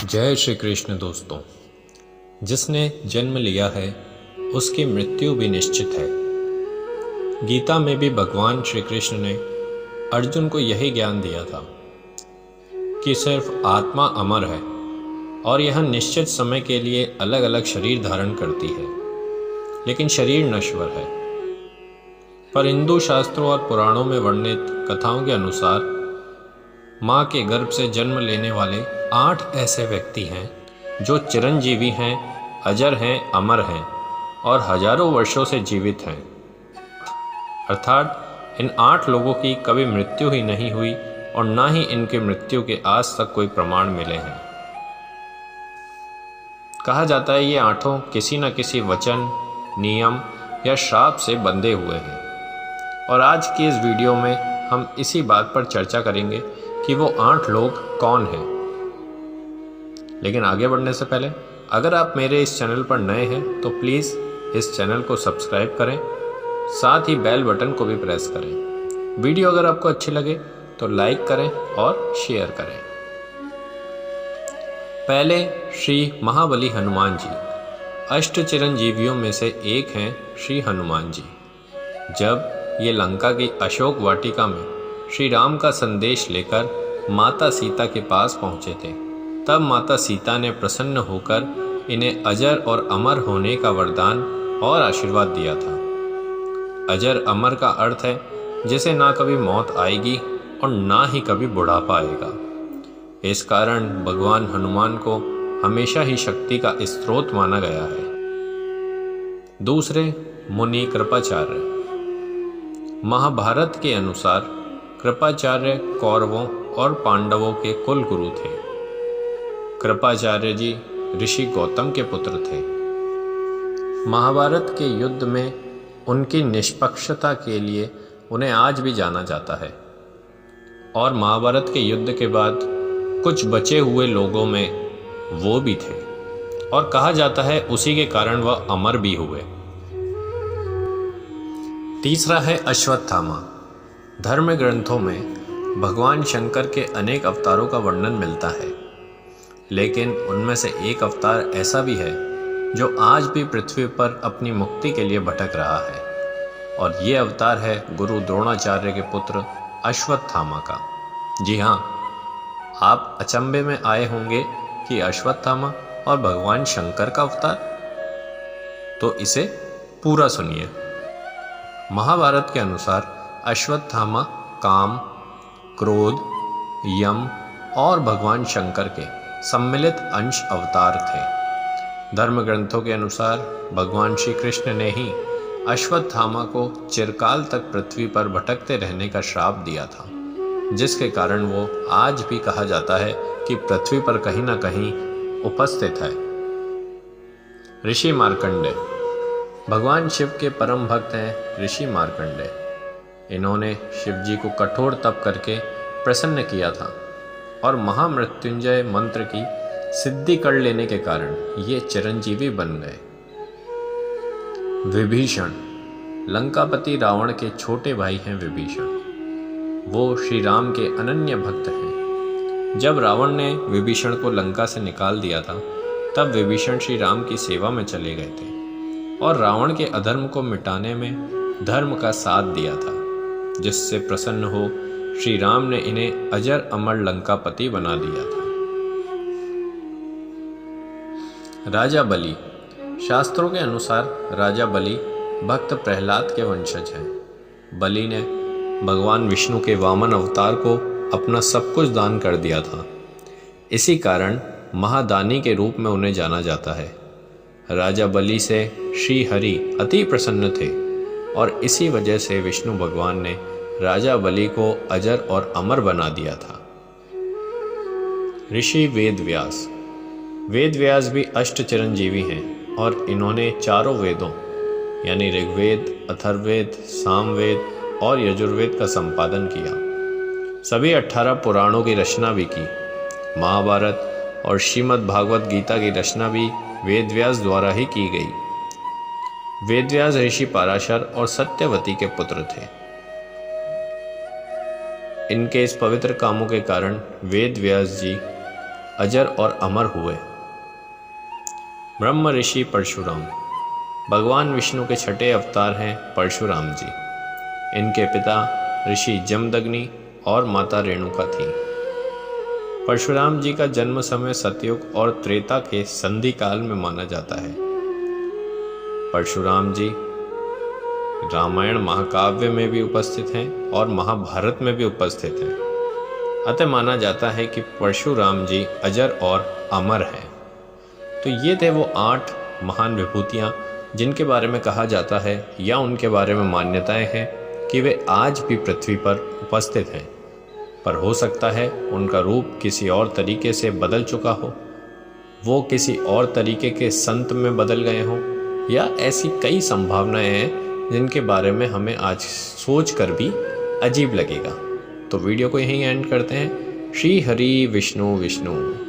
जय श्री कृष्ण दोस्तों। जिसने जन्म लिया है उसकी मृत्यु भी निश्चित है। गीता में भी भगवान श्री कृष्ण ने अर्जुन को यही ज्ञान दिया था कि सिर्फ आत्मा अमर है और यह निश्चित समय के लिए अलग अलग शरीर धारण करती है, लेकिन शरीर नश्वर है। पर हिंदू शास्त्रों और पुराणों में वर्णित कथाओं के अनुसार माँ के गर्भ से जन्म लेने वाले 8 ऐसे व्यक्ति हैं जो चिरंजीवी हैं, अजर हैं, अमर हैं और हजारों वर्षों से जीवित हैं। अर्थात इन 8 लोगों की कभी मृत्यु ही नहीं हुई और ना ही इनके मृत्यु के आज तक कोई प्रमाण मिले हैं। कहा जाता है ये 8 किसी न किसी वचन, नियम या श्राप से बंधे हुए हैं। और आज की इस वीडियो में हम इसी बात पर चर्चा करेंगे कि वो 8 लोग कौन हैं। लेकिन आगे बढ़ने से पहले अगर आप मेरे इस चैनल पर नए हैं तो प्लीज़ इस चैनल को सब्सक्राइब करें, साथ ही बेल बटन को भी प्रेस करें। वीडियो अगर आपको अच्छी लगे तो लाइक करें और शेयर करें। पहले श्री महाबली हनुमान जी अष्ट चिरंजीवियों में से एक हैं। श्री हनुमान जी जब ये लंका की अशोक वाटिका में श्री राम का संदेश लेकर माता सीता के पास पहुँचे थे, तब माता सीता ने प्रसन्न होकर इन्हें अजर और अमर होने का वरदान और आशीर्वाद दिया था। अजर अमर का अर्थ है जिसे ना कभी मौत आएगी और ना ही कभी बुढ़ापा आएगा। इस कारण भगवान हनुमान को हमेशा ही शक्ति का स्रोत माना गया है। दूसरे मुनि कृपाचार्य। महाभारत के अनुसार कृपाचार्य कौरवों और पांडवों के कुल गुरु थे। कृपाचार्य जी ऋषि गौतम के पुत्र थे। महाभारत के युद्ध में उनकी निष्पक्षता के लिए उन्हें आज भी जाना जाता है। और महाभारत के युद्ध के बाद कुछ बचे हुए लोगों में वो भी थे और कहा जाता है उसी के कारण वह अमर भी हुए। तीसरा है अश्वत्थामा। धर्म ग्रंथों में भगवान शंकर के अनेक अवतारों का वर्णन मिलता है, लेकिन उनमें से एक अवतार ऐसा भी है जो आज भी पृथ्वी पर अपनी मुक्ति के लिए भटक रहा है, और ये अवतार है गुरु द्रोणाचार्य के पुत्र अश्वत्थामा का। जी हाँ, आप अचंभे में आए होंगे कि अश्वत्थामा और भगवान शंकर का अवतार, तो इसे पूरा सुनिए। महाभारत के अनुसार अश्वत्थामा काम, क्रोध, यम और भगवान शंकर के सम्मिलित अंश अवतार थे। धर्म ग्रंथों के अनुसार भगवान श्री कृष्ण ने ही अश्वत्थामा को चिरकाल तक पृथ्वी पर भटकते रहने का श्राप दिया था, जिसके कारण वो आज भी कहा जाता है कि पृथ्वी पर कहीं ना कहीं उपस्थित है। ऋषि मार्कंडेय। भगवान शिव के परम भक्त हैं ऋषि मार्कंडेय। इन्होंने शिव जी को कठोर तप करके प्रसन्न किया था और महामृत्युंजय मंत्र की सिद्धि कर लेने के कारण ये चिरंजीवी बन गए। विभीषण। लंकापति रावण के छोटे भाई हैं विभीषण। वो श्री राम के अनन्य भक्त हैं। जब रावण ने विभीषण को लंका से निकाल दिया था, तब विभीषण श्री राम की सेवा में चले गए थे और रावण के अधर्म को मिटाने में धर्म का साथ दिया था, जिससे प्रसन्न हो श्री राम ने इन्हें अजर अमर लंकापति बना दिया था। राजा बलि। शास्त्रों के अनुसार राजा बलि भक्त प्रहलाद के वंशज हैं। बलि ने भगवान विष्णु के वामन अवतार को अपना सब कुछ दान कर दिया था। इसी कारण महादानी के रूप में उन्हें जाना जाता है। राजा बलि से श्री हरि अति प्रसन्न थे और इसी वजह से विष्णु भगवान ने राजा बलि को अजर और अमर बना दिया था। ऋषि वेद व्यास। वेद व्यास भी अष्ट चिरंजीवी हैं और इन्होंने चारों वेदों यानी ऋग्वेद, अथर्ववेद, सामवेद और यजुर्वेद का संपादन किया। सभी 18 पुराणों की रचना भी की। महाभारत और श्रीमद् भागवत गीता की रचना भी वेद व्यास द्वारा ही की गई। वेदव्यास ऋषि पराशर और सत्यवती के पुत्र थे। इनके इस पवित्र कामों के कारण वेदव्यास जी अजर और अमर हुए। ब्रह्म ऋषि परशुराम भगवान विष्णु के छठे अवतार हैं परशुराम जी। इनके पिता ऋषि जमदग्नि और माता रेणुका थी। परशुराम जी का जन्म समय सतयुग और त्रेता के संधि काल में माना जाता है। परशुराम जी रामायण महाकाव्य में भी उपस्थित हैं और महाभारत में भी उपस्थित हैं। अतः माना जाता है कि परशुराम जी अजर और अमर हैं। तो ये थे वो 8 महान विभूतियाँ जिनके बारे में कहा जाता है या उनके बारे में मान्यताएं हैं कि वे आज भी पृथ्वी पर उपस्थित हैं, पर हो सकता है उनका रूप किसी और तरीके से बदल चुका हो, वो किसी और तरीके के संत में बदल गए हों, या ऐसी कई संभावनाएं हैं जिनके बारे में हमें आज सोच कर भी अजीब लगेगा। तो वीडियो को यहीं एंड करते हैं। श्री हरि विष्णु विष्णु।